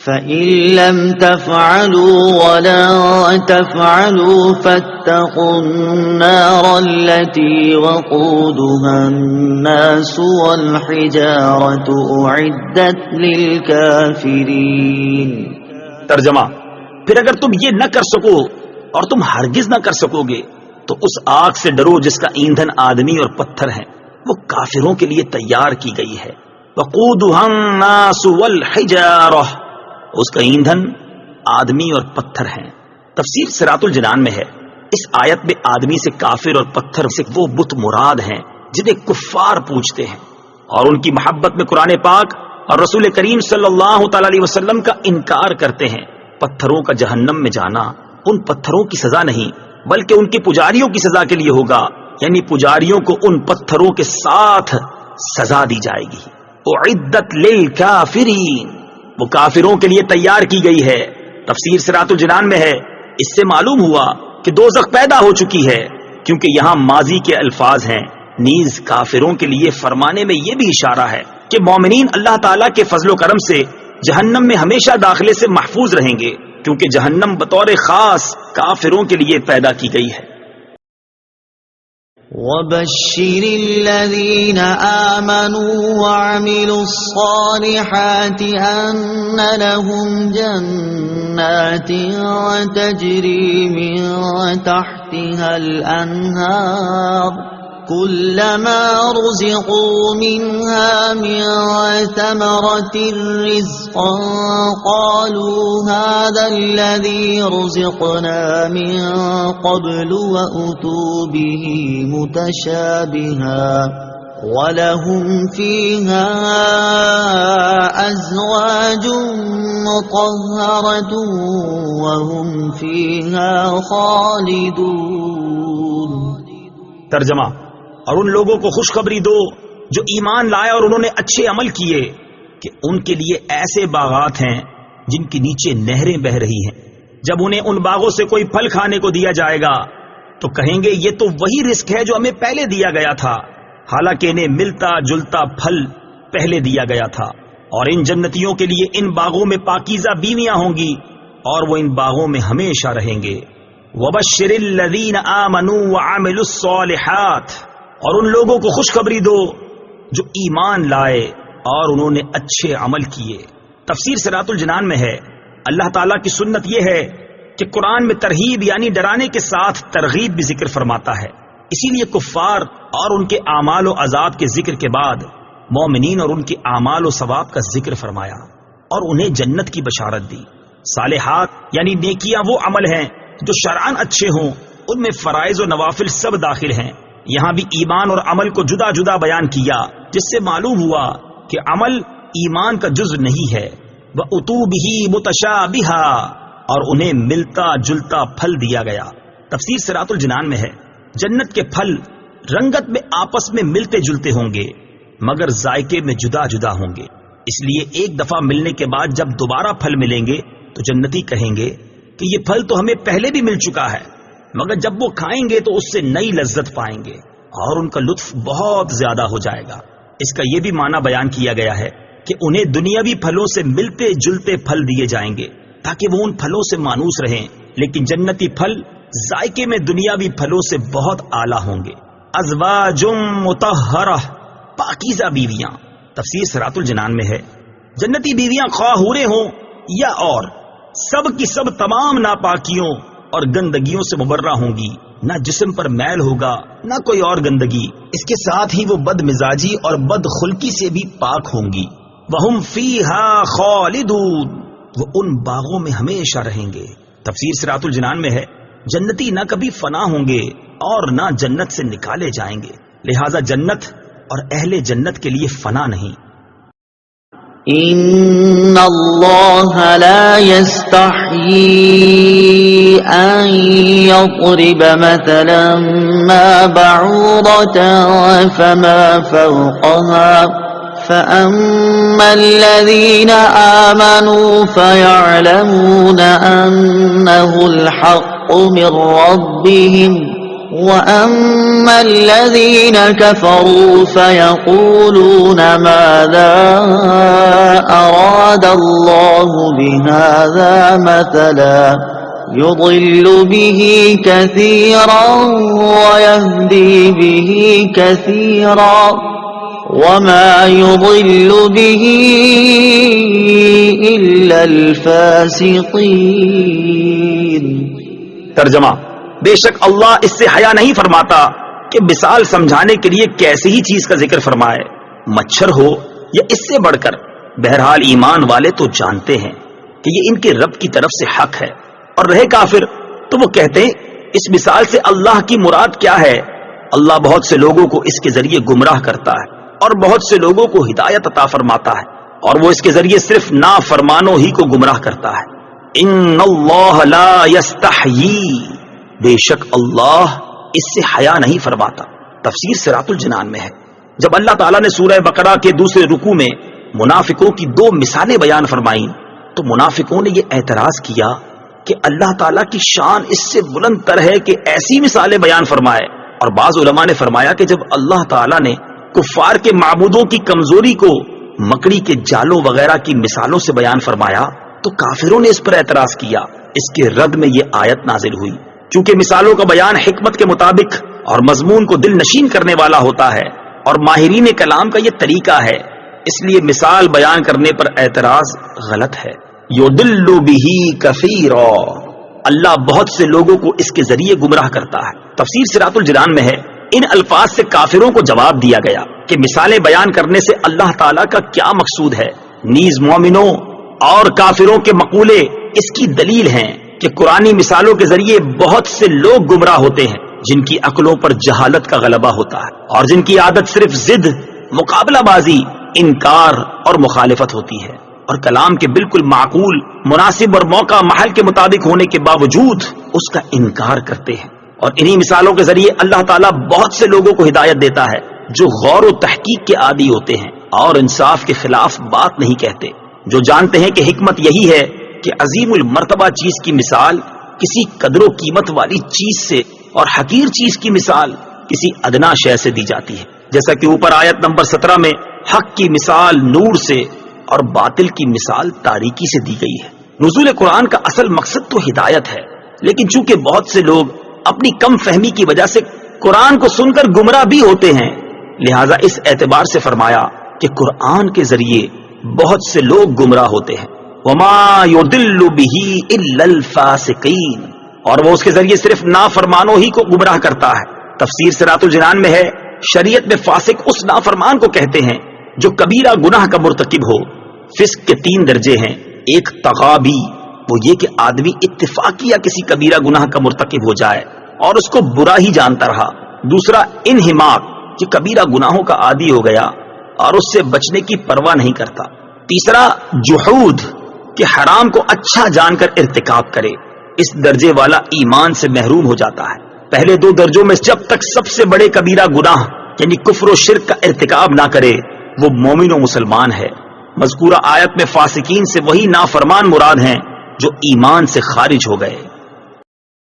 فَإِن لَّمْ تَفْعَلُوا وَلَن تَفْعَلُوا فَاتَّقُوا النَّارَ الَّتِي وَقُودُهَا النَّاسُ وَالْحِجَارَةُ أُعِدَّتْ لِلْكَافِرِينَ۔ ترجمہ: پھر اگر تم یہ نہ کر سکو اور تم ہرگز نہ کر سکو گے تو اس آگ سے ڈرو جس کا ایندھن آدمی اور پتھر ہیں، وہ کافروں کے لیے تیار کی گئی ہے۔ وَقُودُهَا النَّاسُ وَالْحِجَارَةُ، اس کا ایندھن آدمی اور پتھر ہیں۔ تفسیر صراط الجنان میں ہے، اس آیت میں آدمی سے کافر اور پتھر سے وہ بت مراد ہیں جنہیں کفار پوجتے ہیں اور ان کی محبت میں قرآن پاک اور رسول کریم صلی اللہ تعالی علیہ وسلم کا انکار کرتے ہیں۔ پتھروں کا جہنم میں جانا ان پتھروں کی سزا نہیں بلکہ ان کے پجاریوں کی سزا کے لیے ہوگا، یعنی پجاریوں کو ان پتھروں کے ساتھ سزا دی جائے گی۔ اعدت للکافرین، وہ کافروں کے لیے تیار کی گئی ہے۔ تفسیر صراط الجنان میں ہے، اس سے معلوم ہوا کہ دوزخ پیدا ہو چکی ہے، کیونکہ یہاں ماضی کے الفاظ ہیں۔ نیز کافروں کے لیے فرمانے میں یہ بھی اشارہ ہے کہ مومنین اللہ تعالیٰ کے فضل و کرم سے جہنم میں ہمیشہ داخلے سے محفوظ رہیں گے، کیونکہ جہنم بطور خاص کافروں کے لیے پیدا کی گئی ہے۔ وَبَشِّرِ الَّذِينَ آمَنُوا وَعَمِلُوا الصَّالِحَاتِ أَنَّ لَهُمْ جَنَّاتٍ تَجْرِي مِن تَحْتِهَا الْأَنْهَارُ كُلَّمَا رُزِقُوا مِنْهَا مِن ثَمَرَةٍ رِزْقًا قَالُوا هَذَا الَّذِي رُزِقْنَا مِن قَبْلُ وَأُتُوا بِهِ مُتَشَابِهًا وَلَهُمْ فِيهَا أَزْوَاجٌ مُطَهَّرَةٌ وَهُمْ فِيهَا خَالِدُونَ۔ ترجمہ: اور ان لوگوں کو خوشخبری دو جو ایمان لائے اور انہوں نے اچھے عمل کیے کہ ان کے لیے ایسے باغات ہیں جن کے نیچے نہریں بہ رہی ہیں۔ جب انہیں ان باغوں سے کوئی پھل کھانے کو دیا جائے گا تو کہیں گے یہ تو وہی رزق ہے جو ہمیں پہلے دیا گیا تھا، حالانکہ انہیں ملتا جلتا پھل پہلے دیا گیا تھا۔ اور ان جنتیوں کے لیے ان باغوں میں پاکیزہ بیویاں ہوں گی اور وہ ان باغوں میں ہمیشہ رہیں گے۔ وَبَشِّرِ الَّذِينَ آمَنُوا وَعَمِلُوا الصَّالِحَاتِ، اور ان لوگوں کو خوشخبری دو جو ایمان لائے اور انہوں نے اچھے عمل کیے۔ تفسیر صراط الجنان میں ہے، اللہ تعالیٰ کی سنت یہ ہے کہ قرآن میں ترہیب یعنی ڈرانے کے ساتھ ترغیب بھی ذکر فرماتا ہے۔ اسی لیے کفار اور ان کے اعمال و عذاب کے ذکر کے بعد مومنین اور ان کے اعمال و ثواب کا ذکر فرمایا اور انہیں جنت کی بشارت دی۔ صالحات یعنی نیکیاں وہ عمل ہیں جو شرعاً اچھے ہوں، ان میں فرائض و نوافل سب داخل ہیں۔ یہاں بھی ایمان اور عمل کو جدا جدا بیان کیا، جس سے معلوم ہوا کہ عمل ایمان کا جز نہیں ہے۔ وَأُتُوا بِهِ مُتَشَابِهًا، اور انہیں ملتا جلتا پھل دیا گیا۔ تفسیر صراط الجنان میں ہے، جنت کے پھل رنگت میں آپس میں ملتے جلتے ہوں گے مگر ذائقے میں جدا جدا ہوں گے۔ اس لیے ایک دفعہ ملنے کے بعد جب دوبارہ پھل ملیں گے تو جنتی کہیں گے کہ یہ پھل تو ہمیں پہلے بھی مل چکا ہے، مگر جب وہ کھائیں گے تو اس سے نئی لذت پائیں گے اور ان کا لطف بہت زیادہ ہو جائے گا۔ اس کا یہ بھی معنی بیان کیا گیا ہے کہ انہیں دنیاوی پھلوں سے ملتے جلتے پھل دیے جائیں گے تاکہ وہ ان پھلوں سے مانوس رہیں، لیکن جنتی پھل ذائقے میں دنیاوی پھلوں سے بہت اعلیٰ ہوں گے۔ ازواج مطہرہ، پاکیزہ بیویاں۔ تفسیر صراط الجنان میں ہے، جنتی بیویاں خواہ حوریں ہوں یا اور، سب کی سب تمام ناپاکیوں اور گندگیوں سے مبرہ ہوں گی، نہ جسم پر میل ہوگا نہ کوئی اور گندگی، اس کے ساتھ ہی وہ بد مزاجی اور بد خلقی سے بھی پاک ہوں گی۔ وَهُمْ فِيهَا خَالِدُونَ، وہ ان باغوں میں ہمیشہ رہیں گے۔ تفسیر صراط الجنان میں ہے، جنتی نہ کبھی فنا ہوں گے اور نہ جنت سے نکالے جائیں گے، لہذا جنت اور اہل جنت کے لیے فنا نہیں۔ ان اللہ لا يستحيي ان يضرب مثلا ما بعوضة فما فوقها فأما الذين آمنوا فيعلمون أنه الحق من ربهم وَأَمَّا الَّذِينَ كَفَرُوا فَيَقُولُونَ مَاذَا أَرَادَ اللَّهُ بِهَذَا مَثَلًا يُضِلُّ بِهِ كَثِيرًا وَيَهْدِي بِهِ كَثِيرًا وَمَا يُضِلُّ بِهِ إِلَّا الْفَاسِقِينَ۔ ترجمہ: بے شک اللہ اس سے حیا نہیں فرماتا کہ مثال سمجھانے کے لیے کیسی ہی چیز کا ذکر فرمائے، مچھر ہو یا اس سے بڑھ کر۔ بہرحال ایمان والے تو جانتے ہیں کہ یہ ان کے رب کی طرف سے حق ہے، اور رہے کافر تو وہ کہتے ہیں اس مثال سے اللہ کی مراد کیا ہے؟ اللہ بہت سے لوگوں کو اس کے ذریعے گمراہ کرتا ہے اور بہت سے لوگوں کو ہدایت عطا فرماتا ہے، اور وہ اس کے ذریعے صرف نافرمانوں ہی کو گمراہ کرتا ہے۔ ان اللہ لا یستحیی، بے شک اللہ اس سے حیا نہیں فرماتا۔ تفسیر صراط الجنان میں ہے۔ جب اللہ تعالیٰ نے سورہ بقرہ کے دوسرے رکوع میں منافقوں کی 2 مثالیں بیان فرمائیں تو منافقوں نے یہ اعتراض کیا کہ اللہ تعالیٰ کی شان اس سے بلند تر ہے کہ ایسی مثالیں بیان فرمائے، اور بعض علماء نے فرمایا کہ جب اللہ تعالیٰ نے کفار کے معبودوں کی کمزوری کو مکڑی کے جالوں وغیرہ کی مثالوں سے بیان فرمایا تو کافروں نے اس پر اعتراض کیا۔ اس کے رد میں یہ آیت نازل ہوئی۔ چونکہ مثالوں کا بیان حکمت کے مطابق اور مضمون کو دل نشین کرنے والا ہوتا ہے اور ماہرین کلام کا یہ طریقہ ہے، اس لیے مثال بیان کرنے پر اعتراض غلط ہے۔ یضل بہ کثیرا، اللہ بہت سے لوگوں کو اس کے ذریعے گمراہ کرتا ہے۔ تفسیر صراط الجنان میں ہے۔ ان الفاظ سے کافروں کو جواب دیا گیا کہ مثالیں بیان کرنے سے اللہ تعالیٰ کا کیا مقصود ہے۔ نیز مومنوں اور کافروں کے مقولے اس کی دلیل ہیں کہ قرآنی مثالوں کے ذریعے بہت سے لوگ گمراہ ہوتے ہیں جن کی عقلوں پر جہالت کا غلبہ ہوتا ہے اور جن کی عادت صرف ضد، مقابلہ بازی، انکار اور مخالفت ہوتی ہے، اور کلام کے بالکل معقول، مناسب اور موقع محل کے مطابق ہونے کے باوجود اس کا انکار کرتے ہیں۔ اور انہی مثالوں کے ذریعے اللہ تعالیٰ بہت سے لوگوں کو ہدایت دیتا ہے جو غور و تحقیق کے عادی ہوتے ہیں اور انصاف کے خلاف بات نہیں کہتے، جو جانتے ہیں کہ حکمت یہی ہے کہ عظیم المرتبہ چیز کی مثال کسی قدر و قیمت والی چیز سے اور حقیر چیز کی مثال کسی ادنا شے سے دی جاتی ہے، جیسا کہ اوپر آیت نمبر 17 میں حق کی مثال نور سے اور باطل کی مثال تاریکی سے دی گئی ہے۔ نزول قرآن کا اصل مقصد تو ہدایت ہے، لیکن چونکہ بہت سے لوگ اپنی کم فہمی کی وجہ سے قرآن کو سن کر گمراہ بھی ہوتے ہیں، لہٰذا اس اعتبار سے فرمایا کہ قرآن کے ذریعے بہت سے لوگ گمراہ ہوتے ہیں۔ وما يضل به الا الفاسقین، اور وہ اس کے ذریعے صرف نافرمانوں ہی کو گمراہ کرتا ہے۔ تفسیر صراط الجنان میں ہے، شریعت میں فاسق اس نافرمان کو کہتے ہیں جو کبیرہ گناہ کا مرتکب ہو۔ فسق کے 3 درجے ہیں۔ ایک تغابی، وہ یہ کہ آدمی اتفاقیہ کسی کبیرہ گناہ کا مرتکب ہو جائے اور اس کو برا ہی جانتا رہا۔ دوسرا انہماق، کہ کبیرہ گناہوں کا عادی ہو گیا اور اس سے بچنے کی پرواہ نہیں کرتا۔ تیسرا جحود، کہ حرام کو اچھا جان کر ارتکاب کرے۔ اس درجے والا ایمان سے محروم ہو جاتا ہے۔ پہلے 2 درجوں میں جب تک سب سے بڑے کبیرہ گناہ یعنی کفر و شرک کا ارتکاب نہ کرے وہ مومن و مسلمان ہے۔ مذکورہ آیت میں فاسقین سے وہی نافرمان مراد ہیں جو ایمان سے خارج ہو گئے۔